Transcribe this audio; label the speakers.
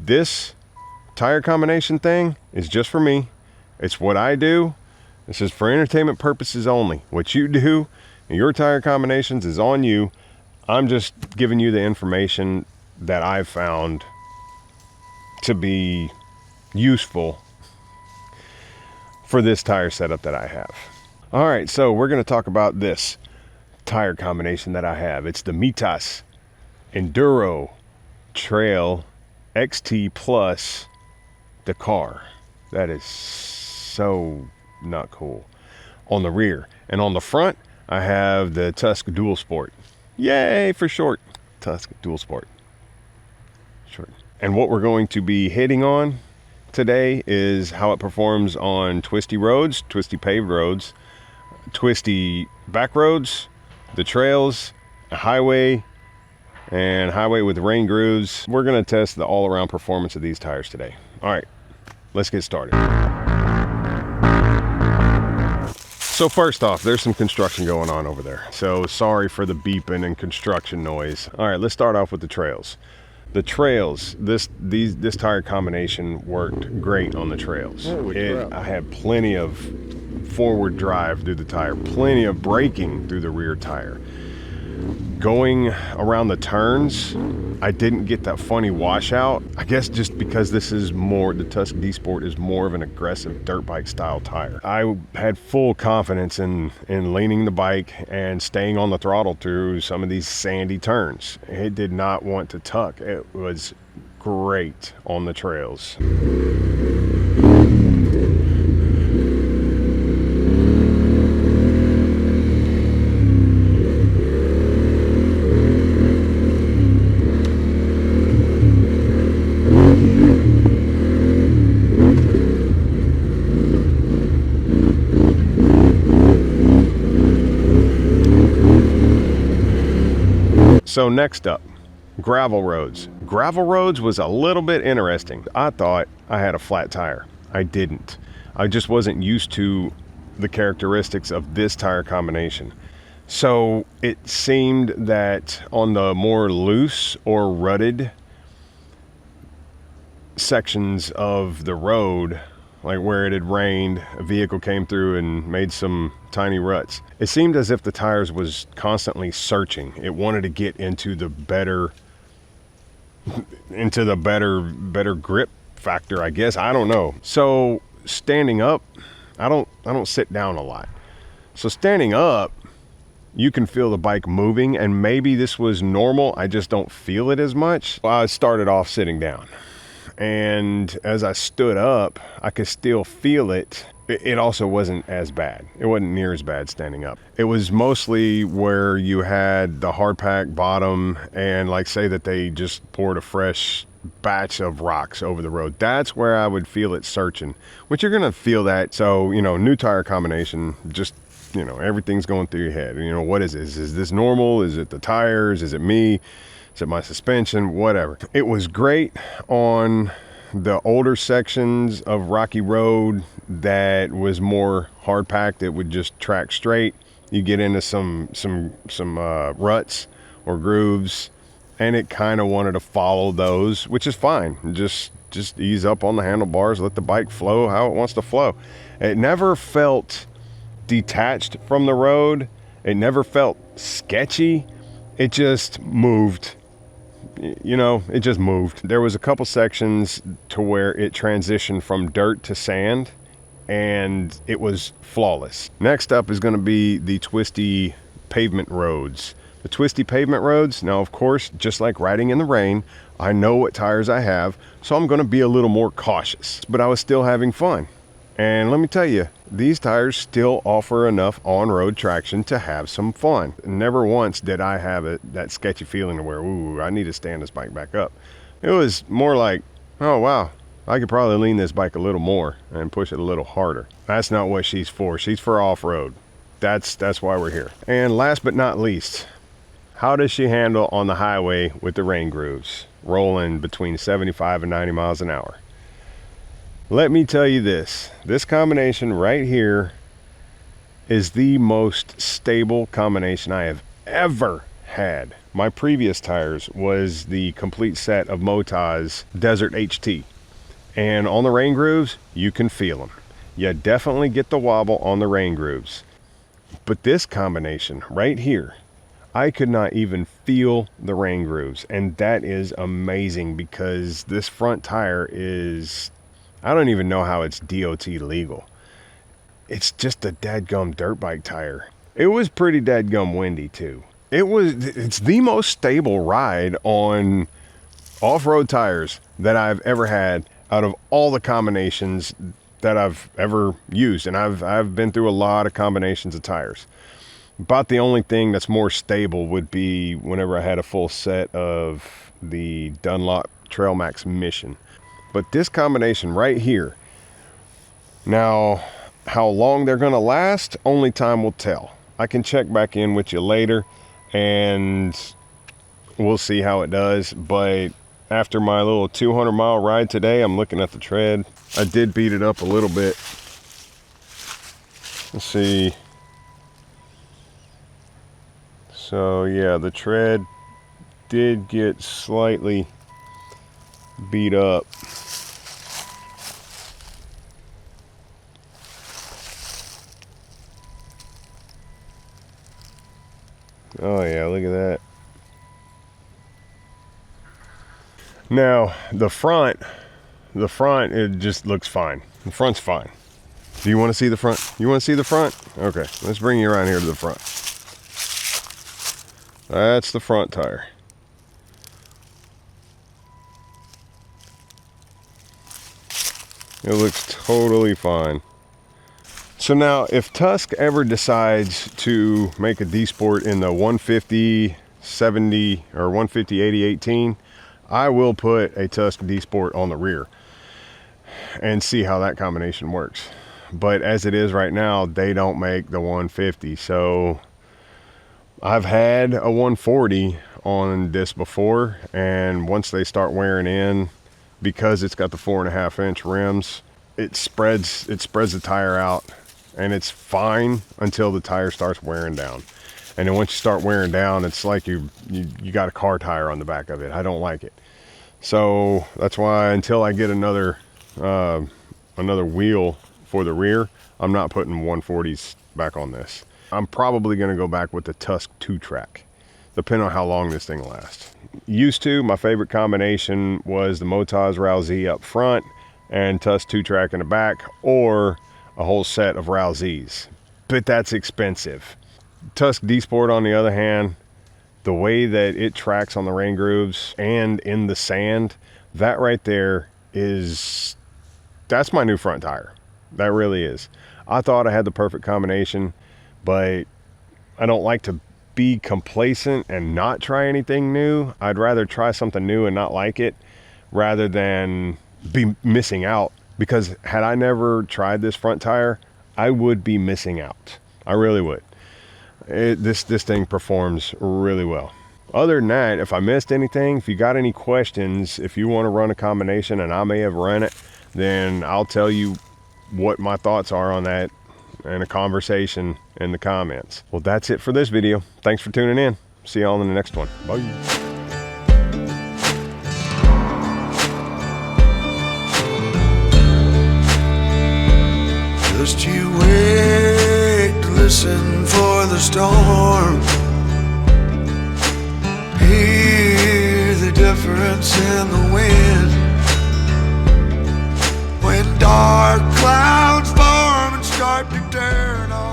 Speaker 1: This tire combination thing is just for me. It's what I do. This is for entertainment purposes only. What you do and your tire combinations is on you. I'm just giving you the information that I've found to be useful for this tire setup that I have. All right, so we're going to talk about this tire combination that I have. It's the MOTO Enduro Trail XT Plus Dakar. That is so not cool. On the rear and on the front, I have the Tusk Dual Sport. Yay for short. Tusk Dual Sport. Short. And what we're going to be hitting on today is how it performs on twisty roads, twisty paved roads, twisty back roads, the trails, a highway, and highway with rain grooves. We're going to test the all-around performance of these tires today. All right, let's get started. So first off, there's some construction going on over there. So sorry for the beeping and construction noise. All right, let's start off with the trails. The trails, this tire combination worked great on the trails. I had plenty of forward drive through the tire, plenty of braking through the rear tire. Going around the turns, I didn't get that funny washout. I guess just because this is more, the Tusk D Sport is more of an aggressive dirt bike style tire. I had full confidence in leaning the bike and staying on the throttle through some of these sandy turns. It did not want to tuck. It was great on the trails. So next up, gravel roads. Gravel roads was a little bit interesting. I thought I had a flat tire. I didn't. I just wasn't used to the characteristics of this tire combination. So it seemed that on the more loose or rutted sections of the road, like where it had rained, a vehicle came through and made some tiny ruts. It seemed as if the tires was constantly searching. It wanted to get into the better grip factor, I guess. I don't know. So standing up, I don't sit down a lot. So standing up, you can feel the bike moving, and maybe this was normal. I just don't feel it as much. I started off sitting down. And as I stood up, I could still feel it. It also wasn't as bad. It wasn't near as bad standing up. It was mostly where you had the hard pack bottom and like say that they just poured a fresh batch of rocks over the road. That's where I would feel it searching, which you're gonna feel that. So, you know, new tire combination, just, you know, everything's going through your head. You know, what is this? Is this normal? Is it the tires? Is it me? Is it my suspension? Whatever. It was great on the older sections of rocky road that was more hard packed. It would just track straight. You get into some ruts or grooves, and it kind of wanted to follow those, which is fine. Just ease up on the handlebars, let the bike flow how it wants to flow. It never felt detached from the road. It never felt sketchy. It just moved. You know, it just moved. There was a couple sections to where it transitioned from dirt to sand, and it was flawless. Next up is going to be the twisty pavement roads. The twisty pavement roads, now of course, just like riding in the rain, I know what tires I have, so I'm going to be a little more cautious. But I was still having fun. And let me tell you, these tires still offer enough on-road traction to have some fun. Never once did I have that sketchy feeling to where, ooh, I need to stand this bike back up. It was more like, oh wow, I could probably lean this bike a little more and push it a little harder. That's not what she's for. She's for off-road. That's why we're here. And last but not least, how does she handle on the highway with the rain grooves, rolling between 75 and 90 miles an hour? Let me tell you this combination right here is the most stable combination I have ever had my previous tires was the complete set of MOTO's Desert HT. And on the rain grooves, you can feel them. You definitely get the wobble on the rain grooves. But this combination right here, I could not even feel the rain grooves. And that is amazing because this front tire is, I don't even know how it's DOT legal. It's just a dadgum dirt bike tire. It was pretty dadgum windy too. It's the most stable ride on off-road tires that I've ever had out of all the combinations that I've ever used. And I've been through a lot of combinations of tires. About the only thing that's more stable would be whenever I had a full set of the Dunlop Trail Max Mission. But this combination right here, now how long they're gonna last, only time will tell. I can check back in with you later and we'll see how it does. But after my little 200-mile ride today, I'm looking at the tread. I did beat it up a little bit. Let's see. So yeah, the tread did get slightly beat up. Oh yeah, look at that. Now, the front, it just looks fine. The front's fine. Do you want to see the front? You want to see the front? Okay, let's bring you around here to the front. That's the front tire. It looks totally fine. So now, if Tusk ever decides to make a D-Sport in the 150-70 or 150-80-18, I will put a Tusk D-Sport on the rear and see how that combination works. But as it is right now, they don't make the 150. So I've had a 140 on this before, and once they start wearing in, because it's got the 4.5-inch rims, it spreads the tire out, and it's fine until the tire starts wearing down. And then once you start wearing down, it's like you got a car tire on the back of it. I don't like it. So that's why until I get another wheel for the rear, I'm not putting 140s back on this. I'm probably going to go back with the Tusk 2-track, depending on how long this thing lasts. Used to, my favorite combination was the Motoz Rousey up front and Tusk 2-track in the back, or a whole set of Rouseys. But that's expensive. Tusk D-Sport, on the other hand, the way that it tracks on the rain grooves and in the sand, that right there that's my new front tire. That really is. I thought I had the perfect combination, but I don't like to be complacent and not try anything new. I'd rather try something new and not like it rather than be missing out, because had I never tried this front tire, I would be missing out. I really would. This thing performs really well. Other than that, if I missed anything, if you got any questions, if you want to run a combination and I may have run it, then I'll tell you what my thoughts are on that in a conversation in the comments. Well, that's it for this video. Thanks for tuning in. See y'all in the next one. Bye.
Speaker 2: Just you wait to listen for the storm. Hear the difference in the wind. When dark clouds form and start to turn on.